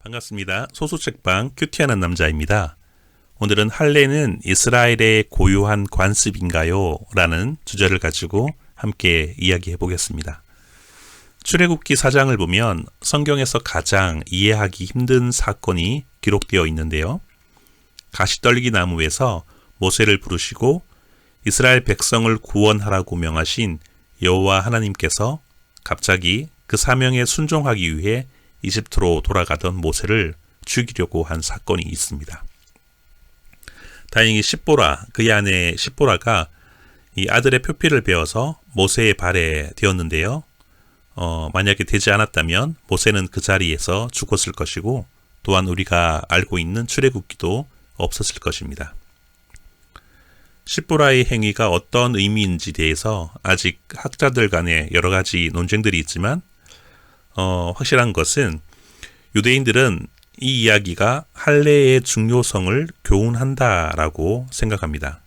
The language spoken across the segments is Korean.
반갑습니다. 소수책방 큐티하는 남자입니다. 오늘은 할례는 이스라엘의 고유한 관습인가요? 라는 주제를 가지고 함께 이야기해 보겠습니다. 출애굽기 4장을 보면 성경에서 가장 이해하기 힘든 사건이 기록되어 있는데요. 가시떨기 나무에서 모세를 부르시고 이스라엘 백성을 구원하라고 명하신 여호와 하나님께서 갑자기 그 사명에 순종하기 위해 이집트로 돌아가던 모세를 죽이려고 한 사건이 있습니다. 다행히 십보라, 그의 아내 십보라가 이 아들의 표피를 베어서 모세의 발에 대었는데요. 만약에 되지 않았다면 모세는 그 자리에서 죽었을 것이고 또한 우리가 알고 있는 출애굽기도 없었을 것입니다. 십보라의 행위가 어떤 의미인지 대해서 아직 학자들 간에 여러 가지 논쟁들이 있지만 확실한 것은 유대인들은 이 이야기가 할례의 중요성을 교훈한다라고 생각합니다.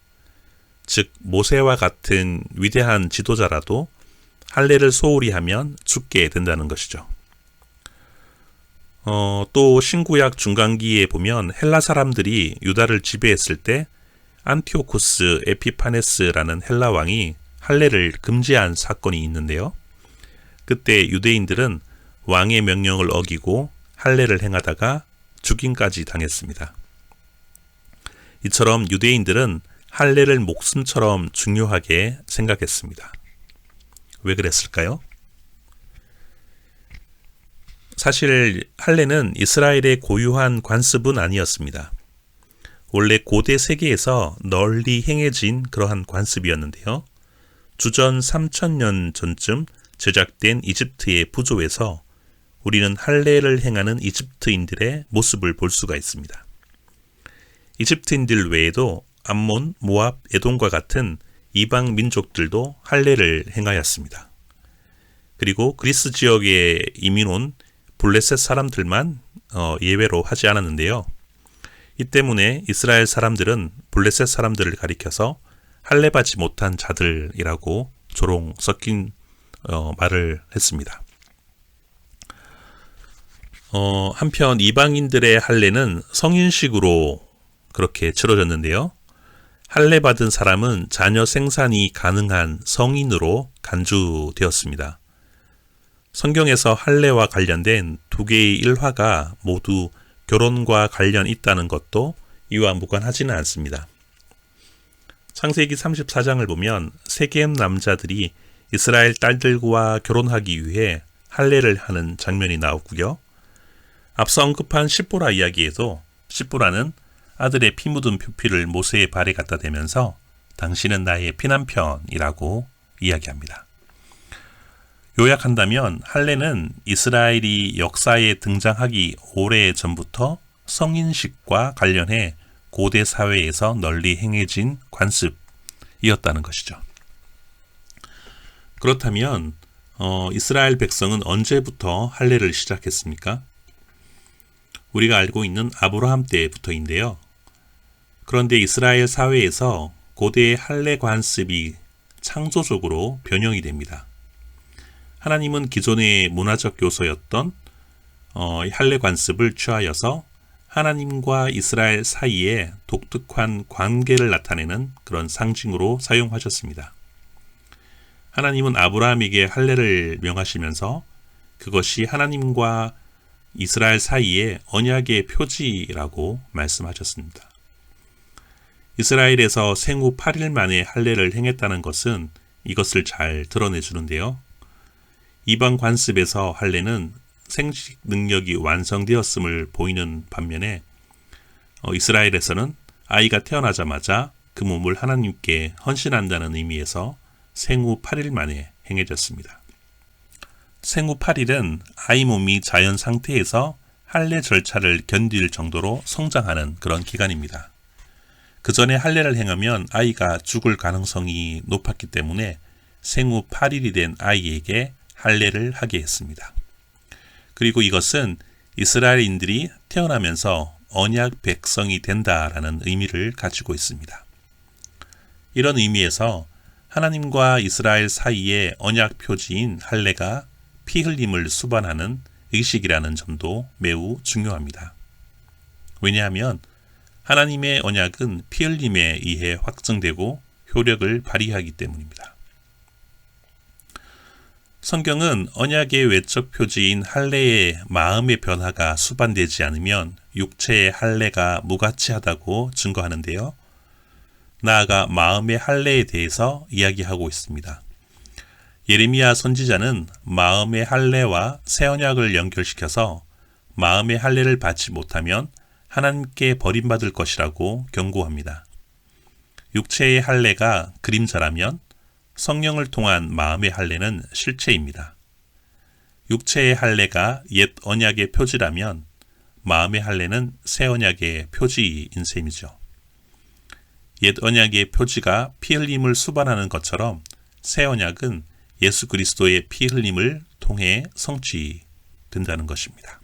즉 모세와 같은 위대한 지도자라도 할례를 소홀히 하면 죽게 된다는 것이죠. 또 신구약 중간기에 보면 헬라 사람들이 유다를 지배했을 때 안티오쿠스 에피파네스라는 헬라 왕이 할례를 금지한 사건이 있는데요. 그때 유대인들은 왕의 명령을 어기고 할례를 행하다가 죽임까지 당했습니다. 이처럼 유대인들은 할례를 목숨처럼 중요하게 생각했습니다. 왜 그랬을까요? 사실 할례는 이스라엘의 고유한 관습은 아니었습니다. 원래 고대 세계에서 널리 행해진 그러한 관습이었는데요. 주전 3000년 전쯤 제작된 이집트의 부조에서 우리는 할례를 행하는 이집트인들의 모습을 볼 수가 있습니다. 이집트인들 외에도 암몬, 모압, 에돔과 같은 이방 민족들도 할례를 행하였습니다. 그리고 그리스 지역에 이민 온 블레셋 사람들만 예외로 하지 않았는데요. 이 때문에 이스라엘 사람들은 블레셋 사람들을 가리켜서 할례받지 못한 자들이라고 조롱 섞인 말을 했습니다. 한편 이방인들의 할례는 성인식으로 그렇게 치러졌는데요. 할례 받은 사람은 자녀 생산이 가능한 성인으로 간주되었습니다. 성경에서 할례와 관련된 두 개의 일화가 모두 결혼과 관련 있다는 것도 이와 무관하지는 않습니다. 창세기 34장을 보면 세겜 남자들이 이스라엘 딸들과 결혼하기 위해 할례를 하는 장면이 나오고요. 앞서 언급한 십보라 이야기에도 십보라는 아들의 피 묻은 표피를 모세의 발에 갖다 대면서 당신은 나의 피남편이라고 이야기합니다. 요약한다면 할례는 이스라엘이 역사에 등장하기 오래 전부터 성인식과 관련해 고대 사회에서 널리 행해진 관습이었다는 것이죠. 그렇다면 이스라엘 백성은 언제부터 할례를 시작했습니까? 우리가 알고 있는 아브라함 때부터인데요. 그런데 이스라엘 사회에서 고대의 할례 관습이 창조적으로 변형이 됩니다. 하나님은 기존의 문화적 요소였던 할례 관습을 취하여서 하나님과 이스라엘 사이에 독특한 관계를 나타내는 그런 상징으로 사용하셨습니다. 하나님은 아브라함에게 할례를 명하시면서 그것이 하나님과 이스라엘 사이의 언약의 표지라고 말씀하셨습니다. 이스라엘에서 생후 8일 만에 할례를 행했다는 것은 이것을 잘 드러내주는데요. 이방 관습에서 할례는 생식 능력이 완성되었음을 보이는 반면에 이스라엘에서는 아이가 태어나자마자 그 몸을 하나님께 헌신한다는 의미에서 생후 8일 만에 행해졌습니다. 생후 8일은 아이 몸이 자연 상태에서 할례 절차를 견딜 정도로 성장하는 그런 기간입니다. 그 전에 할례를 행하면 아이가 죽을 가능성이 높았기 때문에 생후 8일이 된 아이에게 할례를 하게 했습니다. 그리고 이것은 이스라엘인들이 태어나면서 언약 백성이 된다라는 의미를 가지고 있습니다. 이런 의미에서 하나님과 이스라엘 사이의 언약 표지인 할례가 피 흘림을 수반하는 의식이라는 점도 매우 중요합니다. 왜냐하면 하나님의 언약은 피 흘림에 의해 확증되고 효력을 발휘하기 때문입니다. 성경은 언약의 외적 표지인 할례의 마음의 변화가 수반되지 않으면 육체의 할례가 무가치하다고 증거하는데요. 나아가 마음의 할례에 대해서 이야기하고 있습니다. 예레미야 선지자는 마음의 할례와 새 언약을 연결시켜서 마음의 할례를 받지 못하면 하나님께 버림받을 것이라고 경고합니다. 육체의 할례가 그림자라면 성령을 통한 마음의 할례는 실체입니다. 육체의 할례가 옛 언약의 표지라면 마음의 할례는 새 언약의 표지인 셈이죠. 옛 언약의 표지가 피 흘림을 수반하는 것처럼 새 언약은 예수 그리스도의 피 흘림을 통해 성취된다는 것입니다.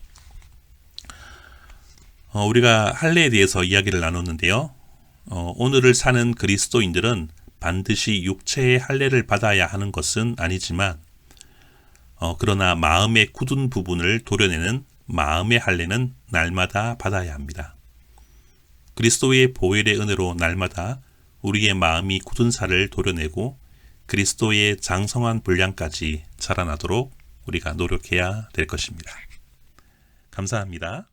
우리가 할례에 대해서 이야기를 나눴는데요. 오늘을 사는 그리스도인들은 반드시 육체의 할례를 받아야 하는 것은 아니지만 그러나 마음의 굳은 부분을 도려내는 마음의 할례는 날마다 받아야 합니다. 그리스도의 보혈의 은혜로 날마다 우리의 마음이 굳은 살을 도려내고 그리스도의 장성한 분량까지 자라나도록 우리가 노력해야 될 것입니다. 감사합니다.